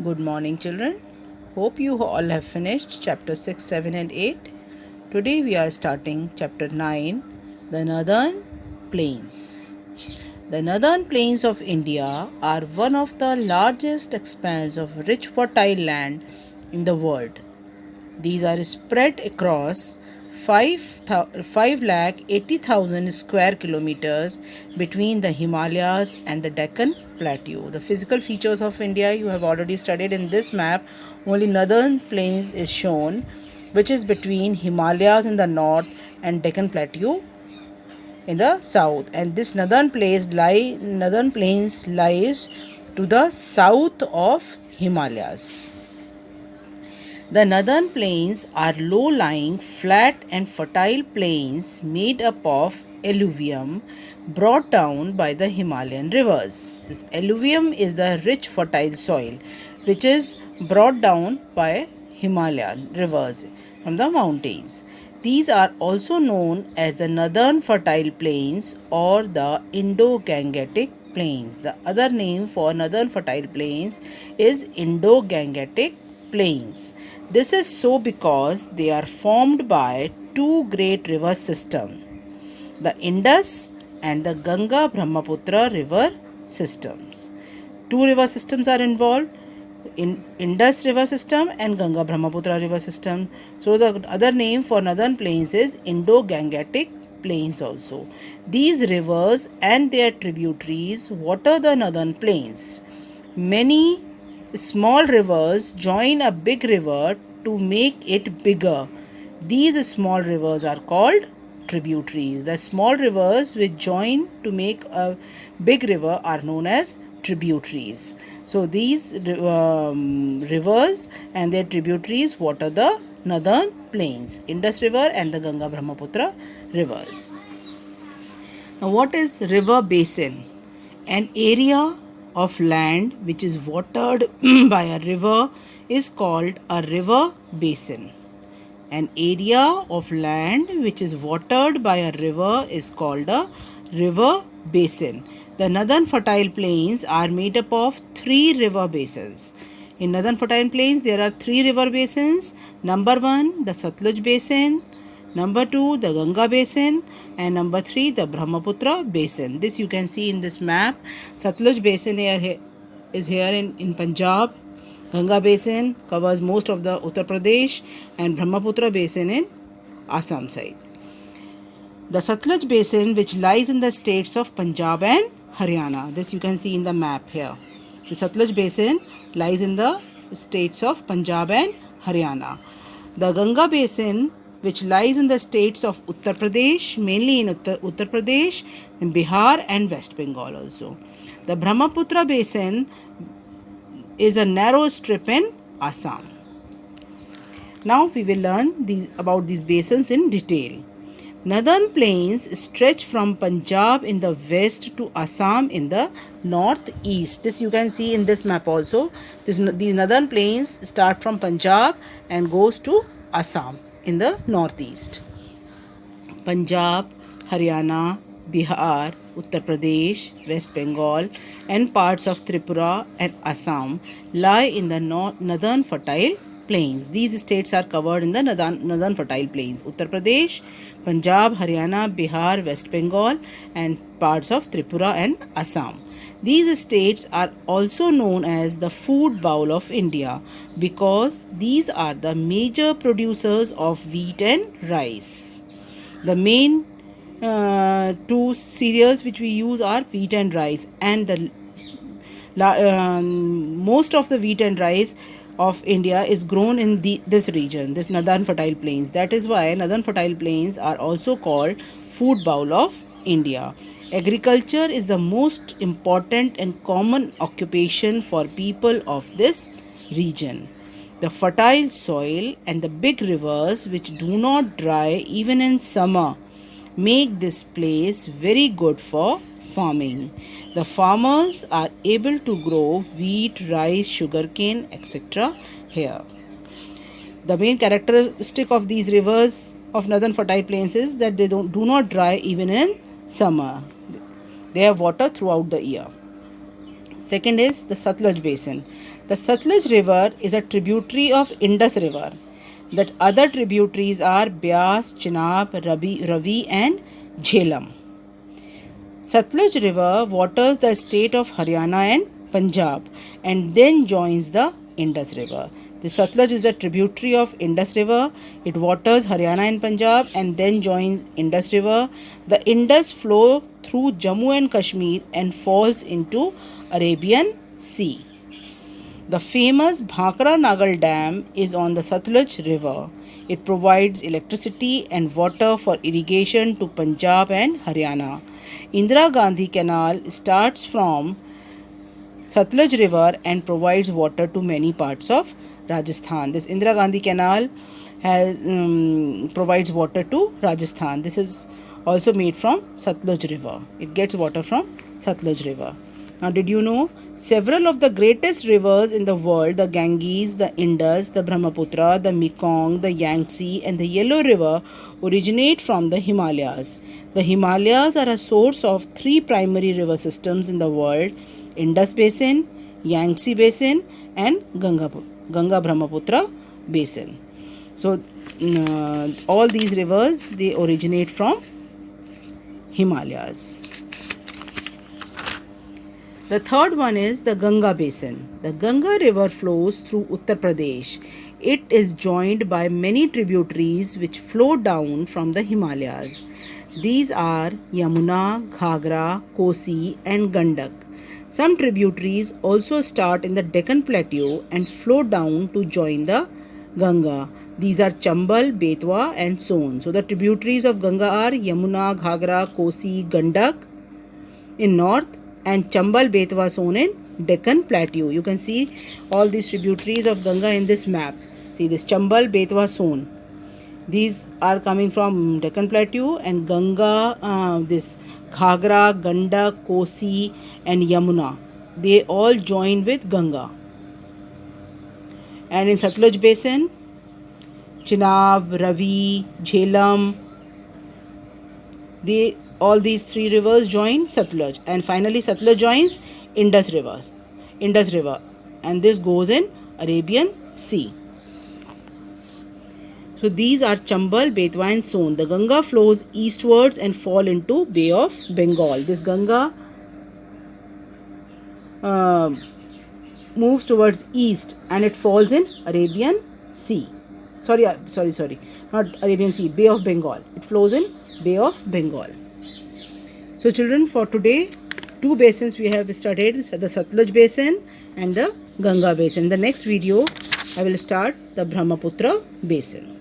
Good morning, children. Hope you all have finished chapter 6, 7, and 8. Today we are starting chapter 9, the Northern Plains. The northern plains of India are one of the largest expanse of rich fertile land in the world. These are spread across 5,80,000 square kilometers between the Himalayas and the Deccan Plateau. The physical features of India you have already studied in this map. Only northern plains is shown, which is between Himalayas in the north and Deccan Plateau in the south. And this northern plains lies to the south of Himalayas. The northern plains are low-lying, flat and fertile plains made up of alluvium brought down by the Himalayan rivers. This alluvium is the rich fertile soil which is brought down by Himalayan rivers from the mountains. These are also known as the northern fertile plains or the Indo-Gangetic plains. The other name for northern fertile plains is Indo-Gangetic plains. This is so because they are formed by two great river systems, the Indus and the Ganga Brahmaputra river systems. Two river systems are involved, in Indus river system and Ganga Brahmaputra river system. So the other name for northern plains is Indo-Gangetic plains also. These rivers and their tributaries water the northern plains. Many small rivers join a big river to make it bigger. These small rivers are called tributaries. The small rivers which join to make a big river are known as tributaries. So these rivers and their tributaries water the northern plains, Indus River and the Ganga Brahmaputra rivers. Now, what is river basin? An area of land which is watered by a river is called a river basin. An area of land which is watered by a river is called a river basin. The northern fertile plains are made up of three river basins. In northern fertile plains, there are three river basins. Number 1, the Satluj basin. Number 2, the Ganga basin. And number 3, the Brahmaputra basin. This you can see in this map. Satluj basin is here in Punjab. Ganga basin covers most of the Uttar Pradesh and Brahmaputra basin in Assam side. The Satluj basin, which lies in the states of Punjab and Haryana. This you can see in the map here. The Satluj basin lies in the states of Punjab and Haryana. The Ganga basin, which lies in the states of Uttar Pradesh, mainly in Uttar Pradesh, in Bihar and West Bengal also. The Brahmaputra basin is a narrow strip in Assam. Now we will learn about these basins in detail. Northern plains stretch from Punjab in the west to Assam in the northeast. This you can see in this map also. These northern plains start from Punjab and goes to Assam in the northeast. Punjab, Haryana, Bihar, Uttar Pradesh, West Bengal and parts of Tripura and Assam lie in the northern fertile plains. These states are covered in the northern fertile plains. Uttar Pradesh, Punjab, Haryana, Bihar, West Bengal and parts of Tripura and Assam. These states are also known as the food bowl of India because these are the major producers of wheat and rice. The main two cereals which we use are wheat and rice, and most of the wheat and rice of India is grown in this region, this northern fertile plains. That is why northern fertile plains are also called food bowl of India. Agriculture is the most important and common occupation for people of this region. The fertile soil and the big rivers which do not dry even in summer make this place very good for farming. The farmers are able to grow wheat, rice, sugarcane, etc. here. The main characteristic of these rivers of northern fertile plains is that they do not dry even in summer. They have water throughout the year. Second is the Satluj Basin. The Satluj River is a tributary of Indus River. The other tributaries are Beas, Chenab, Ravi and Jhelum. Satluj River waters the state of Haryana and Punjab and then joins the Indus River. The Satluj is a tributary of Indus River. It waters Haryana and Punjab and then joins Indus River. The Indus flow through Jammu and Kashmir and falls into Arabian Sea. The famous Bhakra Nagal Dam is on the Satluj River. It provides electricity and water for irrigation to Punjab and Haryana. Indira Gandhi Canal starts from Satluj River and provides water to many parts of Rajasthan. This Indira Gandhi Canal provides water to Rajasthan. This is also made from Satluj River. It gets water from Satluj River. Now, did you know several of the greatest rivers in the world, the Ganges, the Indus, the Brahmaputra, the Mekong, the Yangtze and the Yellow River originate from the Himalayas. The Himalayas are a source of three primary river systems in the world: Indus Basin, Yangtze Basin and Ganga Brahmaputra Basin. So, all these rivers, they originate from Himalayas. The third one is the Ganga Basin. The Ganga River flows through Uttar Pradesh. It is joined by many tributaries which flow down from the Himalayas. These are Yamuna, Ghagra, Kosi and Gandak. Some tributaries also start in the Deccan Plateau and flow down to join the Ganga. These are Chambal, Betwa and Son. So the tributaries of Ganga are Yamuna, Ghagra, Kosi, Gandak in north and Chambal, Betwa, Son in Deccan Plateau. You can see all these tributaries of Ganga in this map. See this Chambal, Betwa, Son. These are coming from Deccan Plateau and Ganga, this Ghagra, Gandak, Kosi and Yamuna. They all join with Ganga. And in Satluj Basin, Chenab, Ravi, Jhelum, all these three rivers join Satluj. And finally Satluj joins Indus River. And this goes in Arabian Sea. So these are Chambal, Betwa and Son. The Ganga flows eastwards and fall into Bay of Bengal. This Ganga moves towards east and it falls in Arabian Sea. Sorry, not Arabian Sea, Bay of Bengal. It flows in Bay of Bengal. So children, for today, two basins we have studied, the Satluj Basin and the Ganga Basin. In the next video, I will start the Brahmaputra Basin.